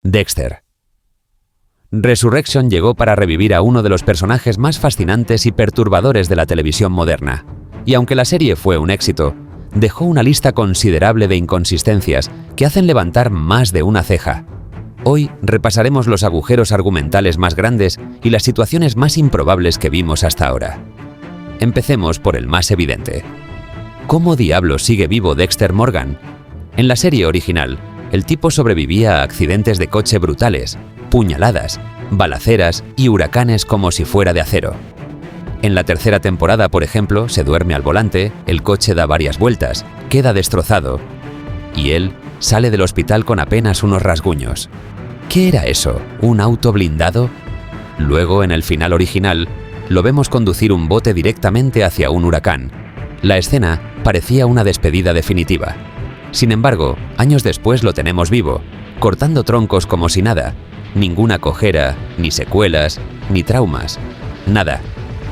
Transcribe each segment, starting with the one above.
Dexter. Resurrection llegó para revivir a uno de los personajes más fascinantes y perturbadores de la televisión moderna. Y aunque la serie fue un éxito, dejó una lista considerable de inconsistencias que hacen levantar más de una ceja. Hoy repasaremos los agujeros argumentales más grandes y las situaciones más improbables que vimos hasta ahora. Empecemos por el más evidente. ¿Cómo diablos sigue vivo Dexter Morgan? En la serie original, el tipo sobrevivía a accidentes de coche brutales, puñaladas, balaceras y huracanes como si fuera de acero. En la tercera temporada, por ejemplo, se duerme al volante, el coche da varias vueltas, queda destrozado y él sale del hospital con apenas unos rasguños. ¿Qué era eso? ¿Un auto blindado? Luego, en el final original, lo vemos conducir un bote directamente hacia un huracán. La escena parecía una despedida definitiva. Sin embargo, años después lo tenemos vivo, cortando troncos como si nada. Ninguna cojera, ni secuelas, ni traumas. Nada.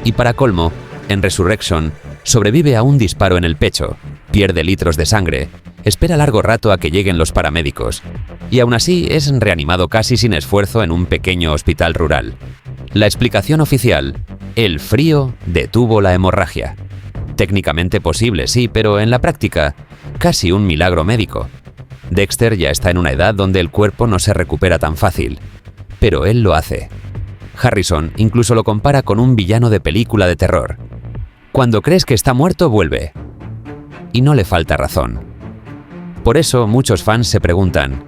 Y para colmo, en Resurrection, sobrevive a un disparo en el pecho, pierde litros de sangre, espera largo rato a que lleguen los paramédicos. Y aún así es reanimado casi sin esfuerzo en un pequeño hospital rural. La explicación oficial: el frío detuvo la hemorragia. Técnicamente posible, sí, pero en la práctica, casi un milagro médico. Dexter ya está en una edad donde el cuerpo no se recupera tan fácil, pero él lo hace. Harrison incluso lo compara con un villano de película de terror. Cuando crees que está muerto, vuelve. Y no le falta razón. Por eso muchos fans se preguntan: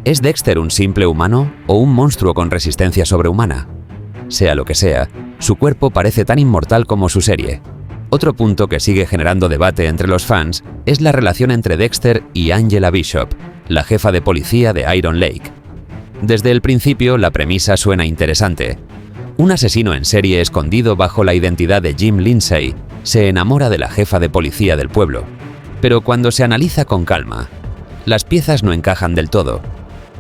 ¿es Dexter un simple humano o un monstruo con resistencia sobrehumana? Sea lo que sea, su cuerpo parece tan inmortal como su serie. Otro punto que sigue generando debate entre los fans es la relación entre Dexter y Angela Bishop, la jefa de policía de Iron Lake. Desde el principio, la premisa suena interesante. Un asesino en serie escondido bajo la identidad de Jim Lindsay se enamora de la jefa de policía del pueblo. Pero cuando se analiza con calma, las piezas no encajan del todo.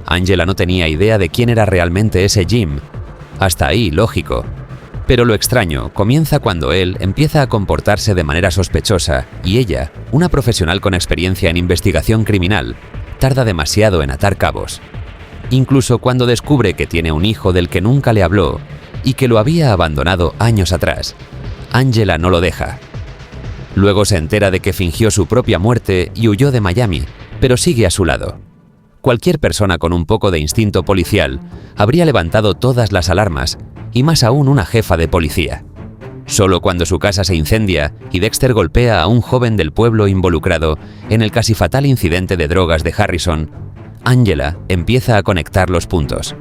Angela no tenía idea de quién era realmente ese Jim. Hasta ahí, lógico. Pero lo extraño comienza cuando él empieza a comportarse de manera sospechosa y ella, una profesional con experiencia en investigación criminal, tarda demasiado en atar cabos. Incluso cuando descubre que tiene un hijo del que nunca le habló y que lo había abandonado años atrás, Angela no lo deja. Luego se entera de que fingió su propia muerte y huyó de Miami, pero sigue a su lado. Cualquier persona con un poco de instinto policial habría levantado todas las alarmas, y más aún una jefa de policía. Solo cuando su casa se incendia y Dexter golpea a un joven del pueblo involucrado en el casi fatal incidente de drogas de Harrison, Angela empieza a conectar los puntos.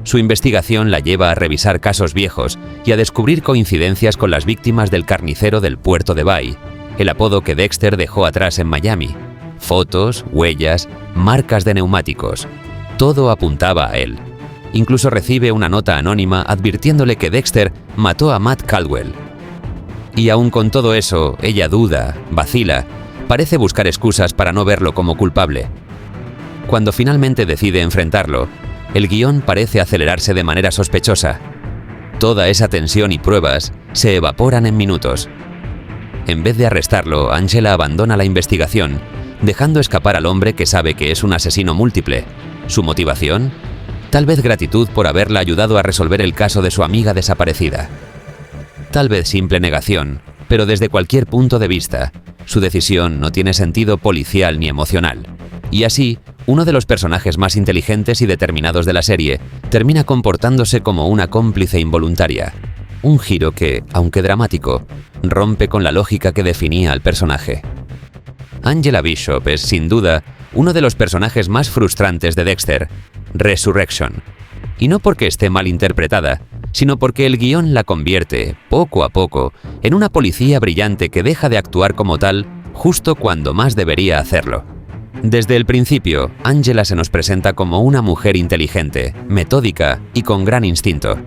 Su investigación la lleva a revisar casos viejos y a descubrir coincidencias con las víctimas del carnicero del puerto de Bay, el apodo que Dexter dejó atrás en Miami. Fotos, huellas, marcas de neumáticos. Todo apuntaba a él. Incluso recibe una nota anónima advirtiéndole que Dexter mató a Matt Caldwell. Y aún con todo eso, ella duda, vacila, parece buscar excusas para no verlo como culpable. Cuando finalmente decide enfrentarlo, el guión parece acelerarse de manera sospechosa. Toda esa tensión y pruebas se evaporan en minutos. En vez de arrestarlo, Angela abandona la investigación, dejando escapar al hombre que sabe que es un asesino múltiple. ¿Su motivación? Tal vez gratitud por haberla ayudado a resolver el caso de su amiga desaparecida. Tal vez simple negación, pero desde cualquier punto de vista, su decisión no tiene sentido policial ni emocional. Y así, uno de los personajes más inteligentes y determinados de la serie termina comportándose como una cómplice involuntaria. Un giro que, aunque dramático, rompe con la lógica que definía al personaje. Angela Bishop es, sin duda, uno de los personajes más frustrantes de Dexter, Resurrection. Y no porque esté mal interpretada, sino porque el guión la convierte, poco a poco, en una policía brillante que deja de actuar como tal justo cuando más debería hacerlo. Desde el principio, Angela se nos presenta como una mujer inteligente, metódica y con gran instinto.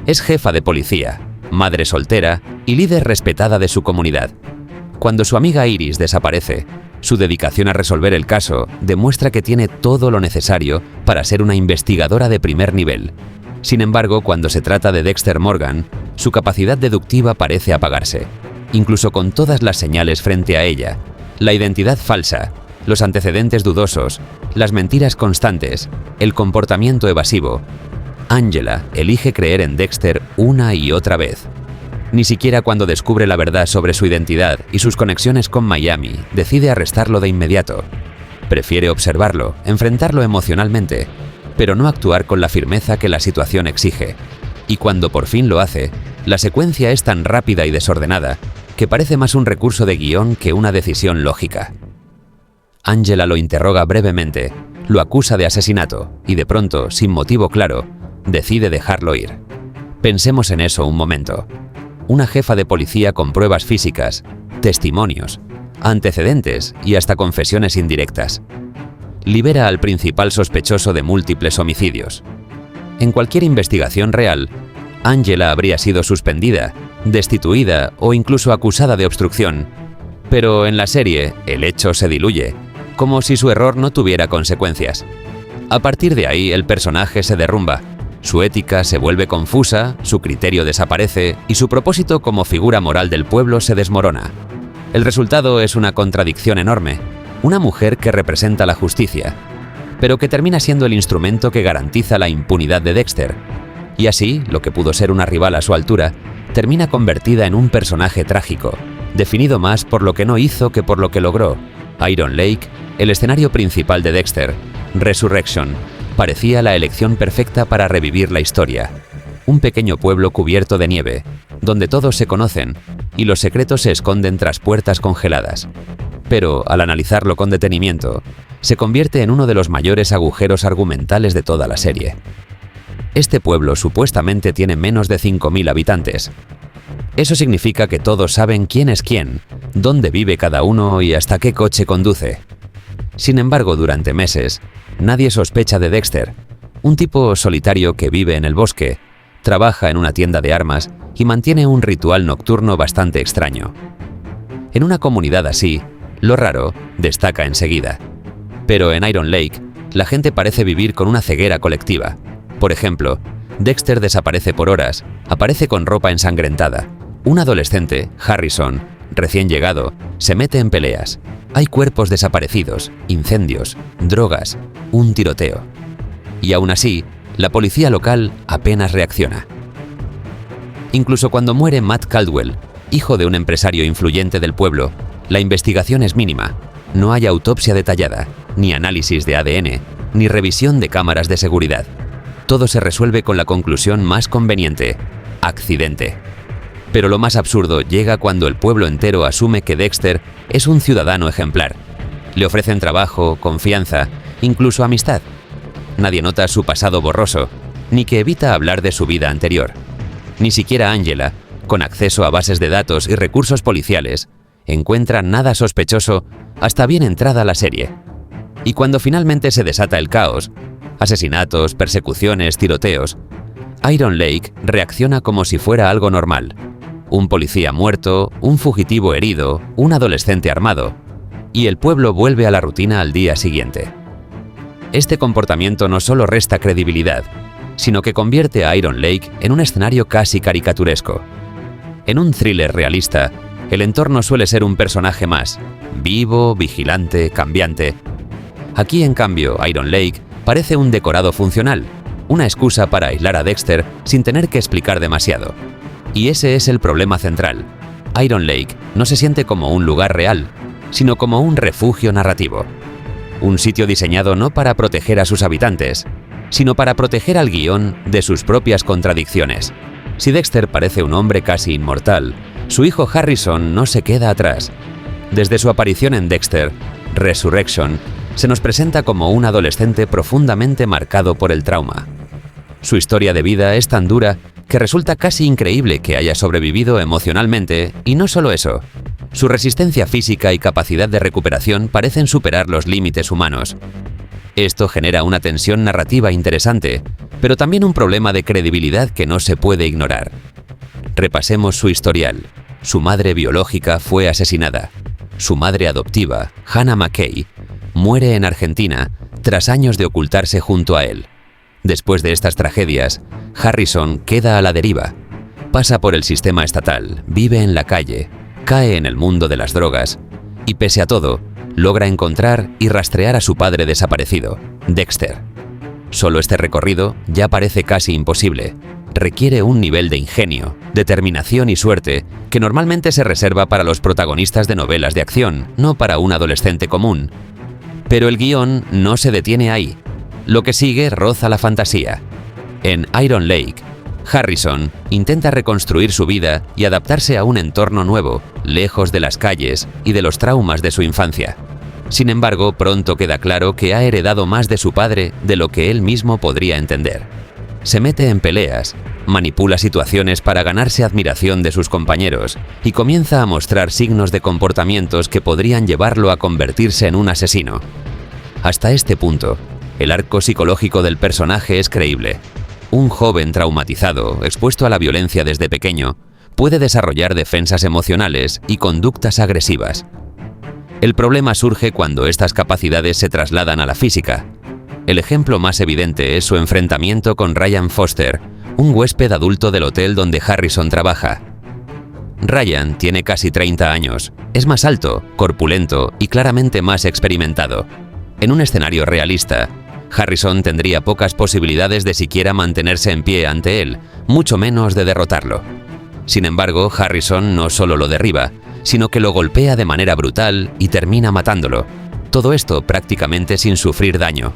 Es jefa de policía, madre soltera y líder respetada de su comunidad. Cuando su amiga Iris desaparece, su dedicación a resolver el caso demuestra que tiene todo lo necesario para ser una investigadora de primer nivel. Sin embargo, cuando se trata de Dexter Morgan, su capacidad deductiva parece apagarse. Incluso con todas las señales frente a ella, la identidad falsa, los antecedentes dudosos, las mentiras constantes, el comportamiento evasivo, Angela elige creer en Dexter una y otra vez. Ni siquiera cuando descubre la verdad sobre su identidad y sus conexiones con Miami, decide arrestarlo de inmediato. Prefiere observarlo, enfrentarlo emocionalmente, pero no actuar con la firmeza que la situación exige. Y cuando por fin lo hace, la secuencia es tan rápida y desordenada que parece más un recurso de guión que una decisión lógica. Angela lo interroga brevemente, lo acusa de asesinato y de pronto, sin motivo claro, decide dejarlo ir. Pensemos en eso un momento. Una jefa de policía con pruebas físicas, testimonios, antecedentes y hasta confesiones indirectas. Libera al principal sospechoso de múltiples homicidios. En cualquier investigación real, Angela habría sido suspendida, destituida o incluso acusada de obstrucción. Pero en la serie, el hecho se diluye, como si su error no tuviera consecuencias. A partir de ahí, el personaje se derrumba. Su ética se vuelve confusa, su criterio desaparece y su propósito como figura moral del pueblo se desmorona. El resultado es una contradicción enorme, una mujer que representa la justicia, pero que termina siendo el instrumento que garantiza la impunidad de Dexter. Y así, lo que pudo ser una rival a su altura, termina convertida en un personaje trágico, definido más por lo que no hizo que por lo que logró. Iron Lake, el escenario principal de Dexter, Resurrection, parecía la elección perfecta para revivir la historia. Un pequeño pueblo cubierto de nieve, donde todos se conocen y los secretos se esconden tras puertas congeladas. Pero, al analizarlo con detenimiento, se convierte en uno de los mayores agujeros argumentales de toda la serie. Este pueblo supuestamente tiene menos de 5.000 habitantes. Eso significa que todos saben quién es quién, dónde vive cada uno y hasta qué coche conduce. Sin embargo, durante meses, nadie sospecha de Dexter, un tipo solitario que vive en el bosque, trabaja en una tienda de armas y mantiene un ritual nocturno bastante extraño. En una comunidad así, lo raro destaca enseguida. Pero en Iron Lake, la gente parece vivir con una ceguera colectiva. Por ejemplo, Dexter desaparece por horas, aparece con ropa ensangrentada. Un adolescente, Harrison, recién llegado, se mete en peleas. Hay cuerpos desaparecidos, incendios, drogas, un tiroteo. Y aún así, la policía local apenas reacciona. Incluso cuando muere Matt Caldwell, hijo de un empresario influyente del pueblo, la investigación es mínima. No hay autopsia detallada, ni análisis de ADN, ni revisión de cámaras de seguridad. Todo se resuelve con la conclusión más conveniente: accidente. Pero lo más absurdo llega cuando el pueblo entero asume que Dexter es un ciudadano ejemplar. Le ofrecen trabajo, confianza, incluso amistad. Nadie nota su pasado borroso, ni que evita hablar de su vida anterior. Ni siquiera Angela, con acceso a bases de datos y recursos policiales, encuentra nada sospechoso hasta bien entrada la serie. Y cuando finalmente se desata el caos, asesinatos, persecuciones, tiroteos, Iron Lake reacciona como si fuera algo normal. Un policía muerto, un fugitivo herido, un adolescente armado, y el pueblo vuelve a la rutina al día siguiente. Este comportamiento no solo resta credibilidad, sino que convierte a Iron Lake en un escenario casi caricaturesco. En un thriller realista, el entorno suele ser un personaje más, vivo, vigilante, cambiante. Aquí, en cambio, Iron Lake parece un decorado funcional, una excusa para aislar a Dexter sin tener que explicar demasiado. Y ese es el problema central. Iron Lake no se siente como un lugar real, sino como un refugio narrativo. Un sitio diseñado no para proteger a sus habitantes, sino para proteger al guión de sus propias contradicciones. Si Dexter parece un hombre casi inmortal, su hijo Harrison no se queda atrás. Desde su aparición en Dexter, Resurrection, se nos presenta como un adolescente profundamente marcado por el trauma. Su historia de vida es tan dura que resulta casi increíble que haya sobrevivido emocionalmente, y no solo eso. Su resistencia física y capacidad de recuperación parecen superar los límites humanos. Esto genera una tensión narrativa interesante, pero también un problema de credibilidad que no se puede ignorar. Repasemos su historial. Su madre biológica fue asesinada. Su madre adoptiva, Hannah McKay, muere en Argentina tras años de ocultarse junto a él. Después de estas tragedias, Harrison queda a la deriva. Pasa por el sistema estatal, vive en la calle, cae en el mundo de las drogas y, pese a todo, logra encontrar y rastrear a su padre desaparecido, Dexter. Solo este recorrido ya parece casi imposible. Requiere un nivel de ingenio, determinación y suerte que normalmente se reserva para los protagonistas de novelas de acción, no para un adolescente común. Pero el guión no se detiene ahí. Lo que sigue roza la fantasía. En Iron Lake, Harrison intenta reconstruir su vida y adaptarse a un entorno nuevo, lejos de las calles y de los traumas de su infancia. Sin embargo, pronto queda claro que ha heredado más de su padre de lo que él mismo podría entender. Se mete en peleas, manipula situaciones para ganarse admiración de sus compañeros y comienza a mostrar signos de comportamientos que podrían llevarlo a convertirse en un asesino. Hasta este punto, el arco psicológico del personaje es creíble. Un joven traumatizado, expuesto a la violencia desde pequeño, puede desarrollar defensas emocionales y conductas agresivas. El problema surge cuando estas capacidades se trasladan a la física. El ejemplo más evidente es su enfrentamiento con Ryan Foster, un huésped adulto del hotel donde Harrison trabaja. Ryan tiene casi 30 años, es más alto, corpulento y claramente más experimentado. En un escenario realista, Harrison tendría pocas posibilidades de siquiera mantenerse en pie ante él, mucho menos de derrotarlo. Sin embargo, Harrison no solo lo derriba, sino que lo golpea de manera brutal y termina matándolo. Todo esto prácticamente sin sufrir daño.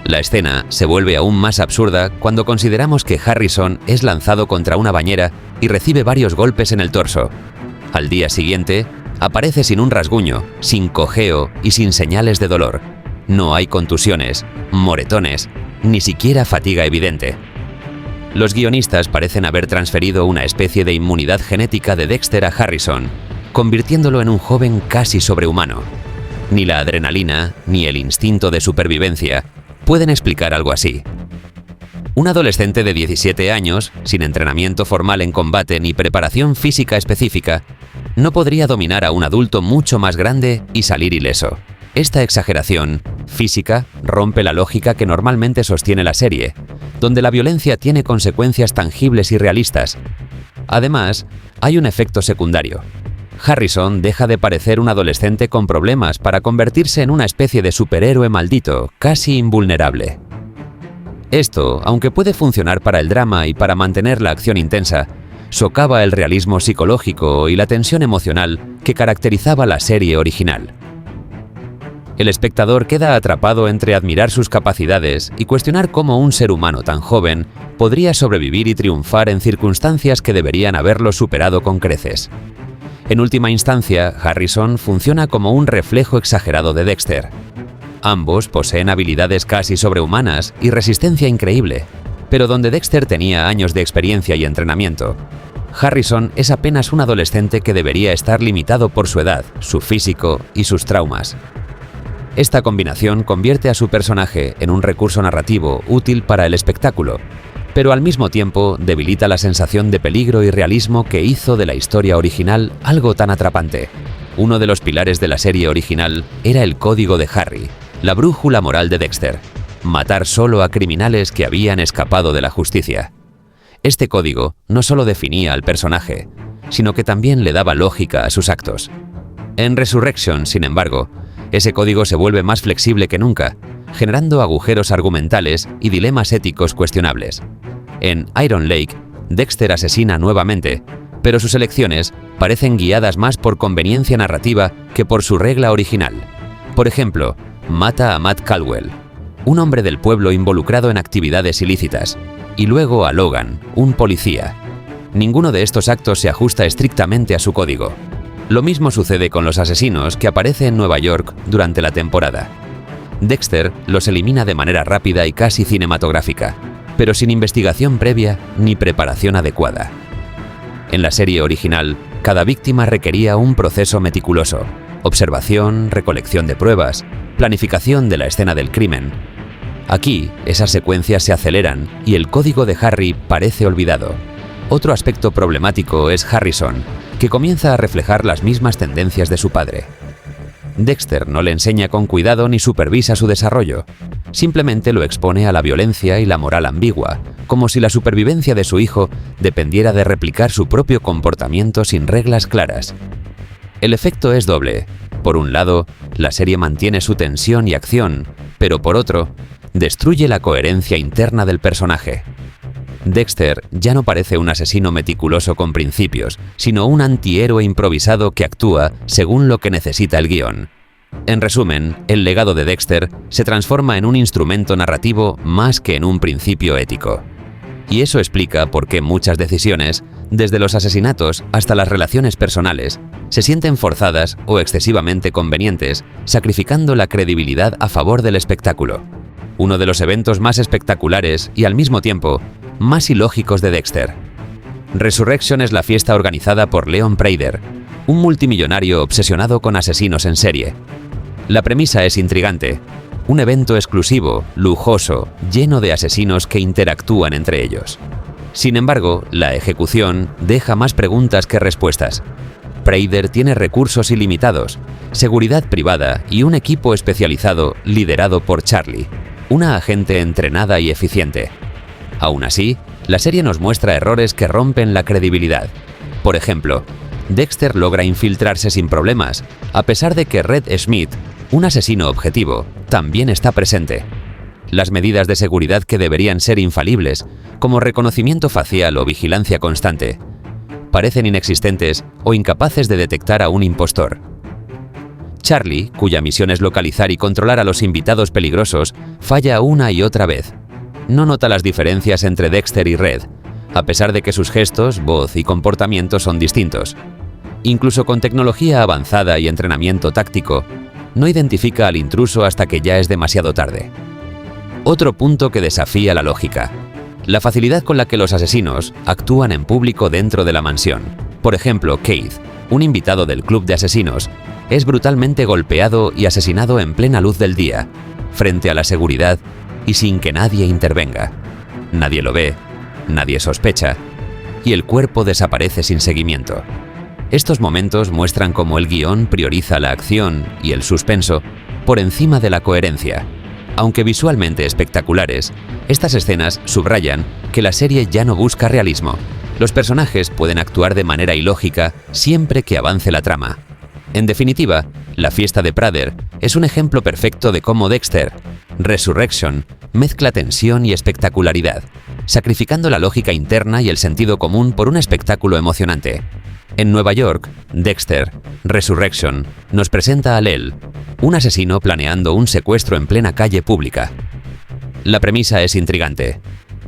La escena se vuelve aún más absurda cuando consideramos que Harrison es lanzado contra una bañera y recibe varios golpes en el torso. Al día siguiente, aparece sin un rasguño, sin cojeo y sin señales de dolor. No hay contusiones, moretones, ni siquiera fatiga evidente. Los guionistas parecen haber transferido una especie de inmunidad genética de Dexter a Harrison, convirtiéndolo en un joven casi sobrehumano. Ni la adrenalina, ni el instinto de supervivencia pueden explicar algo así. Un adolescente de 17 años, sin entrenamiento formal en combate ni preparación física específica, no podría dominar a un adulto mucho más grande y salir ileso. Esta exageración física rompe la lógica que normalmente sostiene la serie, donde la violencia tiene consecuencias tangibles y realistas. Además, hay un efecto secundario. Harrison deja de parecer un adolescente con problemas para convertirse en una especie de superhéroe maldito, casi invulnerable. Esto, aunque puede funcionar para el drama y para mantener la acción intensa, socava el realismo psicológico y la tensión emocional que caracterizaba la serie original. El espectador queda atrapado entre admirar sus capacidades y cuestionar cómo un ser humano tan joven podría sobrevivir y triunfar en circunstancias que deberían haberlo superado con creces. En última instancia, Harrison funciona como un reflejo exagerado de Dexter. Ambos poseen habilidades casi sobrehumanas y resistencia increíble, pero donde Dexter tenía años de experiencia y entrenamiento, Harrison es apenas un adolescente que debería estar limitado por su edad, su físico y sus traumas. Esta combinación convierte a su personaje en un recurso narrativo útil para el espectáculo, pero al mismo tiempo debilita la sensación de peligro y realismo que hizo de la historia original algo tan atrapante. Uno de los pilares de la serie original era el código de Harry, la brújula moral de Dexter: matar solo a criminales que habían escapado de la justicia. Este código no solo definía al personaje, sino que también le daba lógica a sus actos. En Resurrection, sin embargo, ese código se vuelve más flexible que nunca, generando agujeros argumentales y dilemas éticos cuestionables. En Iron Lake, Dexter asesina nuevamente, pero sus elecciones parecen guiadas más por conveniencia narrativa que por su regla original. Por ejemplo, mata a Matt Caldwell, un hombre del pueblo involucrado en actividades ilícitas, y luego a Logan, un policía. Ninguno de estos actos se ajusta estrictamente a su código. Lo mismo sucede con los asesinos que aparecen en Nueva York durante la temporada. Dexter los elimina de manera rápida y casi cinematográfica, pero sin investigación previa ni preparación adecuada. En la serie original, cada víctima requería un proceso meticuloso: observación, recolección de pruebas, planificación de la escena del crimen. Aquí, esas secuencias se aceleran y el código de Harry parece olvidado. Otro aspecto problemático es Harrison, que comienza a reflejar las mismas tendencias de su padre. Dexter no le enseña con cuidado ni supervisa su desarrollo, simplemente lo expone a la violencia y la moral ambigua, como si la supervivencia de su hijo dependiera de replicar su propio comportamiento sin reglas claras. El efecto es doble. Por un lado, la serie mantiene su tensión y acción, pero por otro, destruye la coherencia interna del personaje. Dexter ya no parece un asesino meticuloso con principios, sino un antihéroe improvisado que actúa según lo que necesita el guión. En resumen, el legado de Dexter se transforma en un instrumento narrativo más que en un principio ético. Y eso explica por qué muchas decisiones, desde los asesinatos hasta las relaciones personales, se sienten forzadas o excesivamente convenientes, sacrificando la credibilidad a favor del espectáculo. Uno de los eventos más espectaculares y al mismo tiempo más ilógicos de Dexter. Resurrection es la fiesta organizada por Leon Preider, un multimillonario obsesionado con asesinos en serie. La premisa es intrigante. Un evento exclusivo, lujoso, lleno de asesinos que interactúan entre ellos. Sin embargo, la ejecución deja más preguntas que respuestas. Preider tiene recursos ilimitados, seguridad privada y un equipo especializado liderado por Charlie, una agente entrenada y eficiente. Aún así, la serie nos muestra errores que rompen la credibilidad. Por ejemplo, Dexter logra infiltrarse sin problemas, a pesar de que Red Smith, un asesino objetivo, también está presente. Las medidas de seguridad que deberían ser infalibles, como reconocimiento facial o vigilancia constante, parecen inexistentes o incapaces de detectar a un impostor. Charlie, cuya misión es localizar y controlar a los invitados peligrosos, falla una y otra vez. No nota las diferencias entre Dexter y Red, a pesar de que sus gestos, voz y comportamiento son distintos. Incluso con tecnología avanzada y entrenamiento táctico, no identifica al intruso hasta que ya es demasiado tarde. Otro punto que desafía la lógica: la facilidad con la que los asesinos actúan en público dentro de la mansión. Por ejemplo, Keith, un invitado del club de asesinos, es brutalmente golpeado y asesinado en plena luz del día, frente a la seguridad y sin que nadie intervenga. Nadie lo ve, nadie sospecha, y el cuerpo desaparece sin seguimiento. Estos momentos muestran cómo el guión prioriza la acción y el suspenso por encima de la coherencia. Aunque visualmente espectaculares, estas escenas subrayan que la serie ya no busca realismo. Los personajes pueden actuar de manera ilógica siempre que avance la trama. En definitiva, la fiesta de Preider es un ejemplo perfecto de cómo Dexter, Resurrection, mezcla tensión y espectacularidad, sacrificando la lógica interna y el sentido común por un espectáculo emocionante. En Nueva York, Dexter, Resurrection, nos presenta a Lel, un asesino planeando un secuestro en plena calle pública. La premisa es intrigante.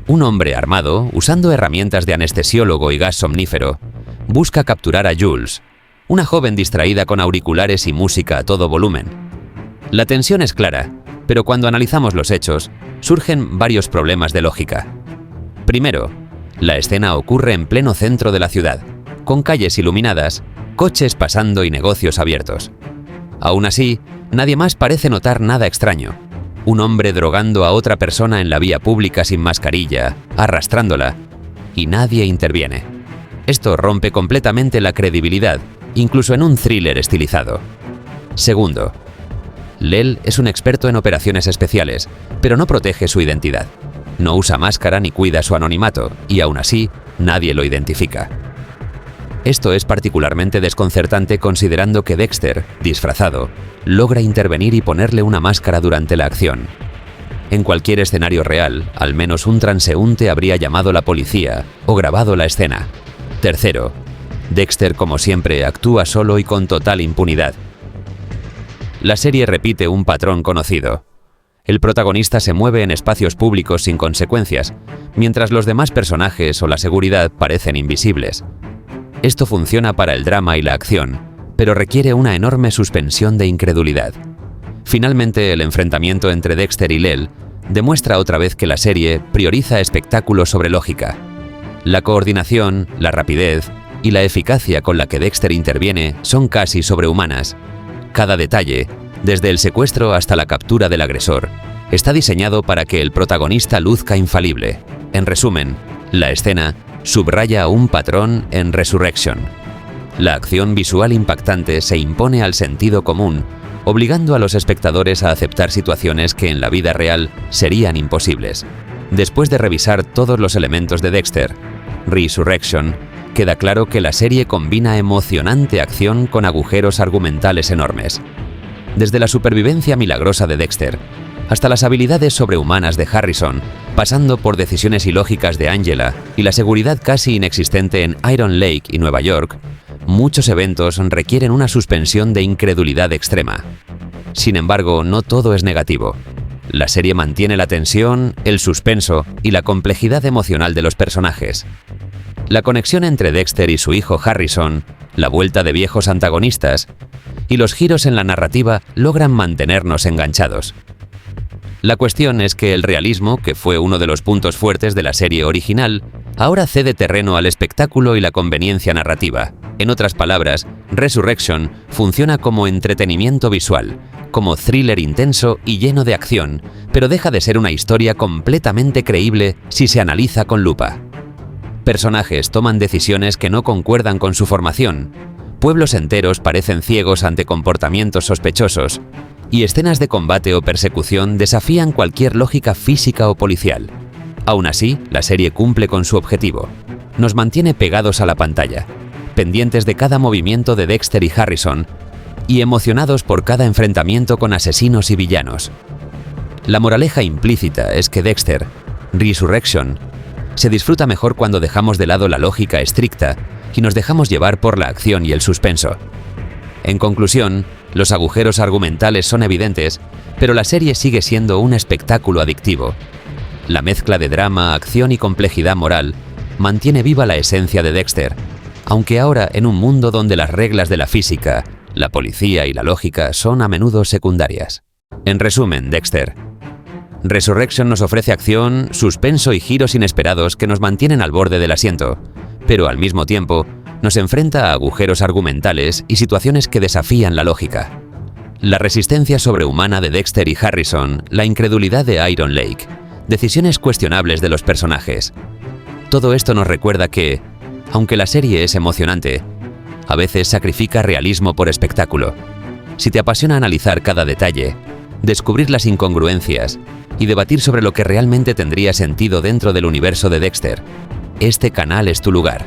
Un hombre armado, usando herramientas de anestesiólogo y gas somnífero, busca capturar a Jules, una joven distraída con auriculares y música a todo volumen. La tensión es clara, pero cuando analizamos los hechos, surgen varios problemas de lógica. Primero, la escena ocurre en pleno centro de la ciudad, con calles iluminadas, coches pasando y negocios abiertos. Aún así, nadie más parece notar nada extraño. Un hombre drogando a otra persona en la vía pública sin mascarilla, arrastrándola, y nadie interviene. Esto rompe completamente la credibilidad, incluso en un thriller estilizado. Segundo, Lel es un experto en operaciones especiales, pero no protege su identidad. No usa máscara ni cuida su anonimato, y aún así, nadie lo identifica. Esto es particularmente desconcertante considerando que Dexter, disfrazado, logra intervenir y ponerle una máscara durante la acción. En cualquier escenario real, al menos un transeúnte habría llamado a la policía o grabado la escena. Tercero, Dexter, como siempre, actúa solo y con total impunidad. La serie repite un patrón conocido. El protagonista se mueve en espacios públicos sin consecuencias, mientras los demás personajes o la seguridad parecen invisibles. Esto funciona para el drama y la acción, pero requiere una enorme suspensión de incredulidad. Finalmente, el enfrentamiento entre Dexter y Lel demuestra otra vez que la serie prioriza espectáculo sobre lógica. La coordinación, la rapidez y la eficacia con la que Dexter interviene son casi sobrehumanas. Cada detalle, desde el secuestro hasta la captura del agresor, está diseñado para que el protagonista luzca infalible. En resumen, la escena subraya un patrón en Resurrection. La acción visual impactante se impone al sentido común, obligando a los espectadores a aceptar situaciones que en la vida real serían imposibles. Después de revisar todos los elementos de Dexter, Resurrection Queda claro que la serie combina emocionante acción con agujeros argumentales enormes. Desde la supervivencia milagrosa de Dexter, hasta las habilidades sobrehumanas de Harrison, pasando por decisiones ilógicas de Angela y la seguridad casi inexistente en Iron Lake y Nueva York, muchos eventos requieren una suspensión de incredulidad extrema. Sin embargo, no todo es negativo. La serie mantiene la tensión, el suspenso y la complejidad emocional de los personajes. La conexión entre Dexter y su hijo Harrison, la vuelta de viejos antagonistas y los giros en la narrativa logran mantenernos enganchados. La cuestión es que el realismo, que fue uno de los puntos fuertes de la serie original, ahora cede terreno al espectáculo y la conveniencia narrativa. En otras palabras, Resurrection funciona como entretenimiento visual, como thriller intenso y lleno de acción, pero deja de ser una historia completamente creíble si se analiza con lupa. Personajes toman decisiones que no concuerdan con su formación, pueblos enteros parecen ciegos ante comportamientos sospechosos, y escenas de combate o persecución desafían cualquier lógica física o policial. Aún así, la serie cumple con su objetivo. Nos mantiene pegados a la pantalla, pendientes de cada movimiento de Dexter y Harrison, y emocionados por cada enfrentamiento con asesinos y villanos. La moraleja implícita es que Dexter, Resurrection, se disfruta mejor cuando dejamos de lado la lógica estricta y nos dejamos llevar por la acción y el suspenso. En conclusión, los agujeros argumentales son evidentes, pero la serie sigue siendo un espectáculo adictivo. La mezcla de drama, acción y complejidad moral mantiene viva la esencia de Dexter, aunque ahora en un mundo donde las reglas de la física, la policía y la lógica son a menudo secundarias. En resumen, Dexter. Resurrection nos ofrece acción, suspenso y giros inesperados que nos mantienen al borde del asiento, pero al mismo tiempo nos enfrenta a agujeros argumentales y situaciones que desafían la lógica. La resistencia sobrehumana de Dexter y Harrison, la incredulidad de Iron Lake, decisiones cuestionables de los personajes. Todo esto nos recuerda que, aunque la serie es emocionante, a veces sacrifica realismo por espectáculo. Si te apasiona analizar cada detalle, descubrir las incongruencias y debatir sobre lo que realmente tendría sentido dentro del universo de Dexter, este canal es tu lugar.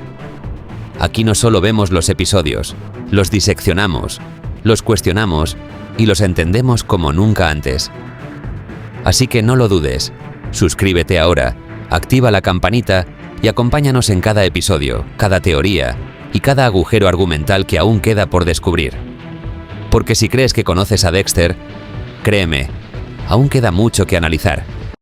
Aquí no solo vemos los episodios, los diseccionamos, los cuestionamos y los entendemos como nunca antes. Así que no lo dudes, suscríbete ahora, activa la campanita y acompáñanos en cada episodio, cada teoría y cada agujero argumental que aún queda por descubrir. Porque si crees que conoces a Dexter, créeme, aún queda mucho que analizar.